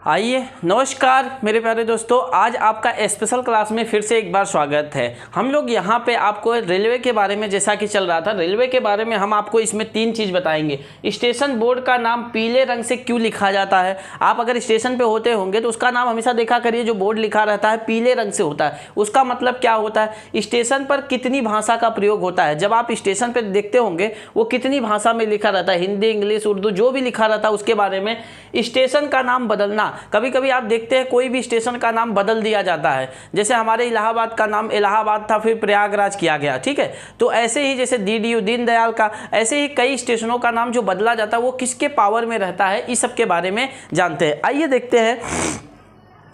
आइए, नमस्कार मेरे प्यारे दोस्तों। आज आपका स्पेशल क्लास में फिर से एक बार स्वागत है। हम लोग यहाँ पे आपको रेलवे के बारे में, जैसा कि चल रहा था रेलवे के बारे में, हम आपको इसमें 3 चीज़ बताएंगे। स्टेशन बोर्ड का नाम पीले रंग से क्यों लिखा जाता है। आप अगर स्टेशन पे होते होंगे तो उसका नाम हमेशा देखा करिए, जो बोर्ड लिखा रहता है पीले रंग से होता है। उसका मतलब क्या होता है, स्टेशन पर कितनी भाषा का प्रयोग होता है। जब आप स्टेशन पर देखते होंगे वो कितनी भाषा में लिखा रहता है, हिंदी, इंग्लिश, उर्दू, जो भी लिखा रहता है उसके बारे में। स्टेशन का नाम बदलना, कभी कभी आप देखते हैं कोई भी स्टेशन का नाम बदल दिया जाता है। जैसे हमारे इलाहाबाद का नाम इलाहाबाद था, फिर प्रयागराज किया गया, ठीक है। तो ऐसे ही जैसे DDU दीनदयाल का, ऐसे ही कई स्टेशनों का नाम जो बदला जाता है वो किसके पावर में रहता है, इस सब के बारे में जानते हैं। आइए देखते हैं।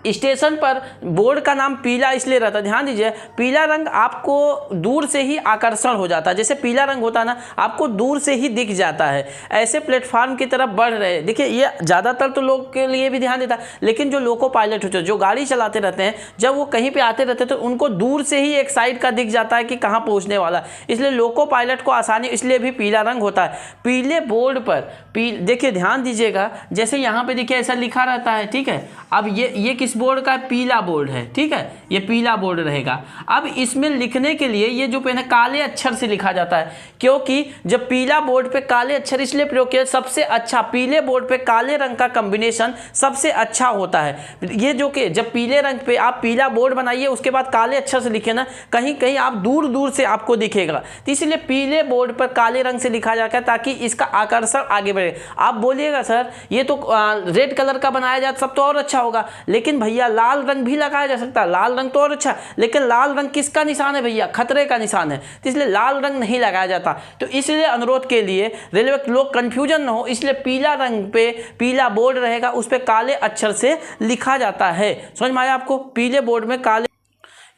स्टेशन पर बोर्ड का नाम पीला इसलिए रहता है, ध्यान दीजिए, पीला रंग आपको दूर से ही आकर्षण हो जाता है। जैसे पीला रंग होता है ना, आपको दूर से ही दिख जाता है। ऐसे प्लेटफार्म की तरफ बढ़ रहे हैं। देखिए, ये ज़्यादातर तो लोग के लिए भी ध्यान देता है, लेकिन जो लोको पायलट होते हैं, जो गाड़ी चलाते रहते हैं, जब वो कहीं पर आते रहते हैं तो उनको दूर से ही एक साइड का दिख जाता है कि कहाँ पहुँचने वाला। इसलिए लोको पायलट को आसानी, इसलिए भी पीला रंग होता है। पीले बोर्ड पर देखिए, ध्यान दीजिएगा, जैसे यहाँ पे देखिए ऐसा लिखा रहता है, ठीक है। अब ये किस बोर्ड का, पीला बोर्ड है, ठीक है, ये पीला बोर्ड रहेगा। अब इसमें लिखने के लिए ये जो पेन है काले अक्षर से लिखा जाता है, क्योंकि जब पीला बोर्ड पे काले अक्षर इसलिए प्रयोग किया, सबसे अच्छा पीले बोर्ड पे काले रंग का कॉम्बिनेशन सबसे अच्छा होता है। ये जो कि जब पीले रंग पे आप पीला बोर्ड बनाइए, उसके बाद काले अक्षर से लिखे ना, कहीं कहीं आप दूर दूर से आपको दिखेगा, तो इसलिए पीले बोर्ड पर काले रंग से लिखा जाता है ताकि इसका आकर्षण आगे बढ़े। आप बोलिएगा सर ये तो रेड कलर का बनाया जाए सब तो और अच्छा होगा, लेकिन भैया लाल रंग भी लगाया जा सकता है। लाल रंग तो और अच्छा, लेकिन लाल रंग किसका निशान है भैया, खतरे का निशान है, तो इसलिए लाल रंग नहीं लगाया जाता। तो इसलिए अनुरोध के लिए रेलवे लोग कंफ्यूजन न हो, इसलिए पीला रंग पे पीला बोर्ड रहेगा, उस पे काले अक्षर से लिखा जाता है। समझ में आया आपको, पीले बोर्ड में काले।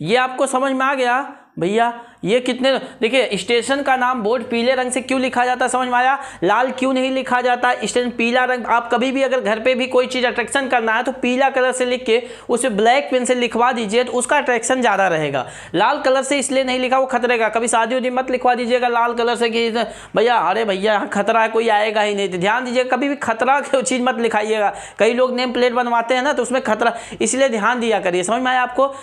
ये आपको समझ में आ गया भैया। ये कितने, देखिए स्टेशन का नाम बोर्ड पीले रंग से क्यों लिखा जाता है, समझ में आया। लाल क्यों नहीं लिखा जाता, स्टेशन पीला रंग। आप कभी भी अगर घर पे भी कोई चीज़ अट्रैक्शन करना है तो पीला कलर से लिख के उसे ब्लैक पेन से लिखवा दीजिए, तो उसका अट्रैक्शन ज़्यादा रहेगा। लाल कलर से इसलिए नहीं लिखा, वो खतरे का। कभी शादी उदी मत लिखवा दीजिएगा लाल कलर से कि भैया, अरे भैया यहाँ खतरा है, कोई आएगा ही नहीं। तो ध्यान दीजिएगा, कभी भी खतरा की चीज़ मत लिखाइएगा। कई लोग नेम प्लेट बनवाते हैं ना, तो उसमें खतरा, इसलिए ध्यान दिया करिए। समझ में आया आपको।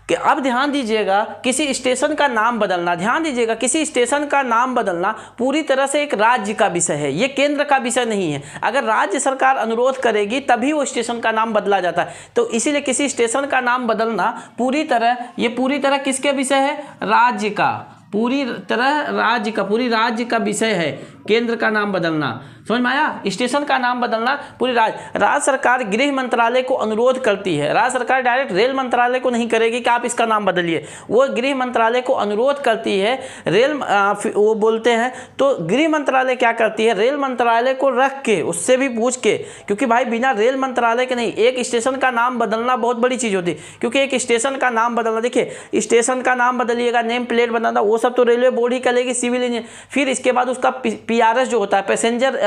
कि अब ध्यान दीजिएगा, किसी स्टेशन का नाम बदलना, ध्यान दीजिएगा, किसी स्टेशन का नाम बदलना पूरी तरह से एक राज्य का विषय है, ये केंद्र का विषय नहीं है। अगर राज्य सरकार अनुरोध करेगी तभी वो स्टेशन का नाम बदला जाता है। तो इसीलिए किसी स्टेशन का नाम बदलना पूरी तरह किसके विषय है, राज्य का, पूरी राज्य का विषय है। केंद्र का नाम बदलना, समझ में आया। स्टेशन का नाम बदलना पूरी राज्य सरकार गृह मंत्रालय को अनुरोध करती है। राज्य सरकार डायरेक्ट रेल मंत्रालय को नहीं करेगी कि आप इसका नाम बदलिए, वो गृह मंत्रालय को अनुरोध करती है। वो बोलते हैं तो गृह मंत्रालय क्या करती है, रेल मंत्रालय को रख के उससे भी पूछ के, क्योंकि भाई बिना रेल मंत्रालय के नहीं, एक स्टेशन का नाम बदलना बहुत बड़ी चीज़ होती है। क्योंकि एक स्टेशन का नाम बदलना, देखिए स्टेशन का नाम बदलिएगा, नेम प्लेट बनाना, वो सब तो रेलवे बोर्ड ही करेगी, सिविल इंजीनियर। फिर इसके बाद उसका PRS जो होता है, पैसेंजर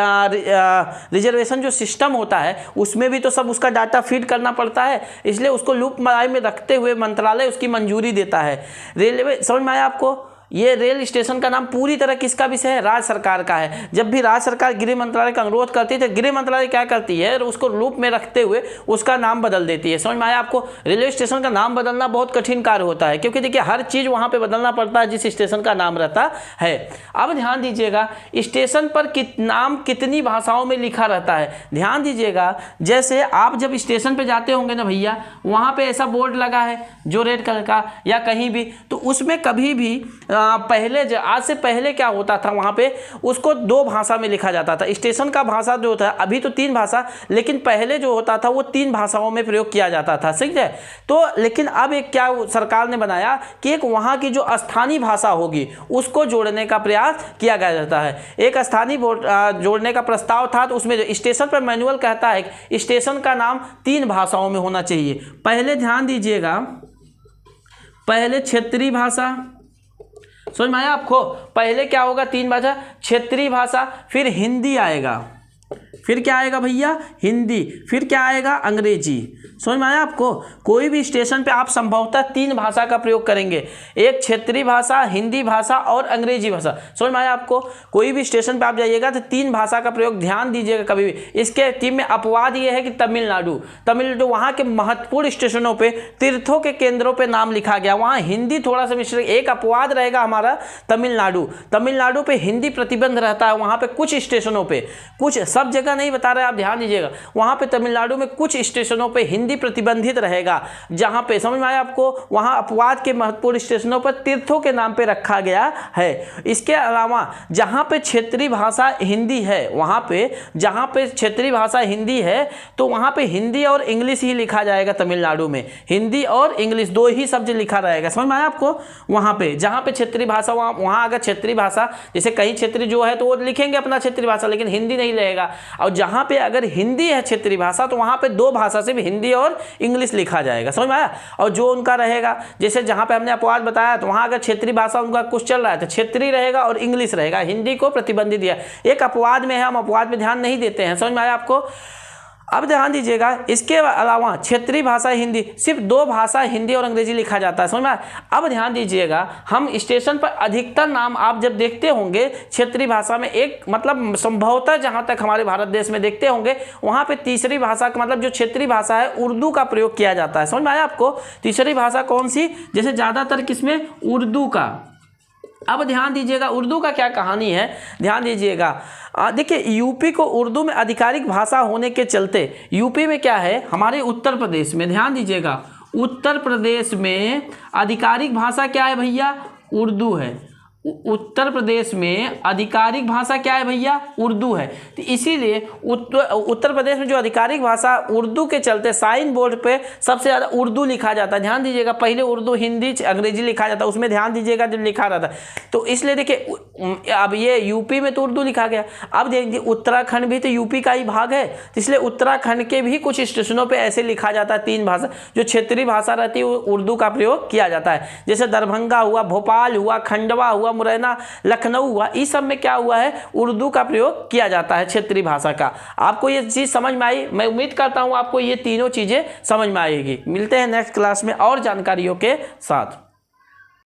रिजर्वेशन जो सिस्टम होता है, उसमें भी तो सब उसका डाटा फीड करना पड़ता है। इसलिए उसको लूप में रखते हुए मंत्रालय उसकी मंजूरी देता है। रेलवे, समझ में आया आपको। ये रेल स्टेशन का नाम पूरी तरह किसका विषय है, राज्य सरकार का है। जब भी राज्य सरकार गृह मंत्रालय का अनुरोध करती है तो गृह मंत्रालय क्या करती है, उसको लूप में रखते हुए उसका नाम बदल देती है। समझ में आया आपको। रेलवे स्टेशन का नाम बदलना बहुत कठिन कार्य होता है, क्योंकि देखिए हर चीज़ वहाँ पे बदलना पड़ता है जिस स्टेशन का नाम रहता है। अब ध्यान दीजिएगा, स्टेशन पर नाम कितनी भाषाओं में लिखा रहता है। ध्यान दीजिएगा, जैसे आप जब स्टेशन पर जाते होंगे ना भैया, वहाँ पर ऐसा बोर्ड लगा है जो रेड कलर का, या कहीं भी, तो उसमें कभी भी पहले, आज से पहले क्या होता था, वहाँ पे उसको 2 भाषा में लिखा जाता था। स्टेशन का भाषा जो होता है, अभी तो 3 भाषा, लेकिन पहले जो होता था वो 3 भाषाओं में प्रयोग किया जाता था, सही है। तो लेकिन अब एक क्या सरकार ने बनाया कि एक वहाँ की जो स्थानीय भाषा होगी उसको जोड़ने का प्रयास किया गया जाता है। एक स्थानीय जोड़ने का प्रस्ताव था, तो उसमें स्टेशन पर मैनुअल कहता है कि स्टेशन का नाम 3 भाषाओं में होना चाहिए। पहले ध्यान दीजिएगा, पहले क्षेत्रीय भाषा, समझ में आया आपको। पहले क्या होगा, 3 भाषा, क्षेत्रीय भाषा, फिर हिंदी आएगा, फिर क्या आएगा भैया, हिंदी, फिर क्या आएगा, अंग्रेजी। समझ में आया आपको। कोई भी स्टेशन पे आप संभवतः 3 भाषा का प्रयोग करेंगे, एक क्षेत्रीय भाषा, हिंदी भाषा और अंग्रेजी भाषा। समझ में आया आपको। कोई भी स्टेशन पे आप जाइएगा तो 3 भाषा का प्रयोग ध्यान दीजिएगा कभी भी। इसके टीम में अपवाद ये है कि तमिलनाडु वहाँ के महत्वपूर्ण स्टेशनों पे, तीर्थों के केंद्रों पे नाम लिखा गया, वहाँ हिंदी थोड़ा सा मिश्र। एक अपवाद रहेगा हमारा तमिलनाडु पे हिंदी प्रतिबंध रहता है, वहाँ पे कुछ स्टेशनों पे, कुछ, सब जगह नहीं बता रहे, आप ध्यान दीजिएगा। वहाँ पे तमिलनाडु में कुछ स्टेशनों पे हिंदी प्रतिबंधित रहेगा, जहाँ पे, समझ में आया आपको, वहाँ अपवाद के महत्वपूर्ण स्टेशनों पर तीर्थों के नाम पे रखा गया है। इसके अलावा जहाँ पे क्षेत्रीय भाषा हिंदी है, वहाँ पे जहाँ पे क्षेत्रीय भाषा हिंदी है तो वहाँ पे हिंदी और इंग्लिश ही लिखा जाएगा। तमिलनाडु में हिंदी और इंग्लिश 2 ही शब्द लिखा रहेगा। समझ में आया आपको। वहाँ पे जहाँ पे क्षेत्रीय भाषा, वहाँ अगर क्षेत्रीय भाषा, जैसे कहीं क्षेत्रीय जो है तो वो लिखेंगे अपना क्षेत्रीय भाषा, लेकिन हिंदी नहीं रहेगा। और जहाँ पे अगर हिंदी है क्षेत्रीय भाषा तो वहाँ पे 2 भाषा से भी हिंदी और इंग्लिश लिखा जाएगा। समझ में आया। और जो उनका रहेगा, जैसे जहाँ पे हमने अपवाद बताया तो वहाँ अगर क्षेत्रीय भाषा उनका कुछ चल रहा है तो क्षेत्रीय रहेगा और इंग्लिश रहेगा, हिंदी को प्रतिबंधित दिया। एक अपवाद में है, हम अपवाद में ध्यान नहीं देते हैं। समझ में आया आपको। अब ध्यान दीजिएगा, इसके अलावा क्षेत्रीय भाषा हिंदी, सिर्फ 2 भाषा हिंदी और अंग्रेजी लिखा जाता है। समझ में आया। अब ध्यान दीजिएगा, हम स्टेशन पर अधिकतर नाम आप जब देखते होंगे क्षेत्रीय भाषा में, एक मतलब संभवतः जहां तक हमारे भारत देश में देखते होंगे, वहां पे तीसरी भाषा का मतलब जो क्षेत्रीय भाषा है उर्दू का प्रयोग किया जाता है। समझ में आया आपको। तीसरी भाषा कौन सी, जैसे ज्यादातर किसमें, उर्दू का। अब ध्यान दीजिएगा उर्दू का क्या कहानी है, ध्यान दीजिएगा। देखिए यूपी को उर्दू में आधिकारिक भाषा होने के चलते, यूपी में क्या है, हमारे उत्तर प्रदेश में, ध्यान दीजिएगा, उत्तर प्रदेश में आधिकारिक भाषा क्या है भैया, उर्दू है। उत्तर प्रदेश में आधिकारिक भाषा क्या है भैया, उर्दू है। तो इसीलिए उत्तर प्रदेश में जो आधिकारिक भाषा उर्दू के चलते साइन बोर्ड पे सबसे ज़्यादा उर्दू लिखा जाता है। ध्यान दीजिएगा, पहले उर्दू, हिंदी, अंग्रेजी लिखा जाता है, उसमें ध्यान दीजिएगा जब लिखा रहता है। तो इसलिए देखिए अब ये यूपी में तो उर्दू लिखा गया। अब देखिए उत्तराखंड भी तो यूपी का ही भाग है, तो इसलिए उत्तराखंड के भी कुछ स्टेशनों पर ऐसे लिखा जाता है 3 भाषा, जो क्षेत्रीय भाषा रहती है उर्दू का प्रयोग किया जाता है। जैसे दरभंगा हुआ, भोपाल हुआ, खंडवा हुआ, मुरैना, लखनऊ हुआ, इस सब में क्या हुआ है, उर्दू का प्रयोग किया जाता है क्षेत्रीय भाषा का। आपको ये चीज़ समझ में आई। मैं उम्मीद करता हूँ आपको ये तीनों चीज़ें समझ में आएगी। मिलते हैं नेक्स्ट क्लास में और जानकारियों के साथ।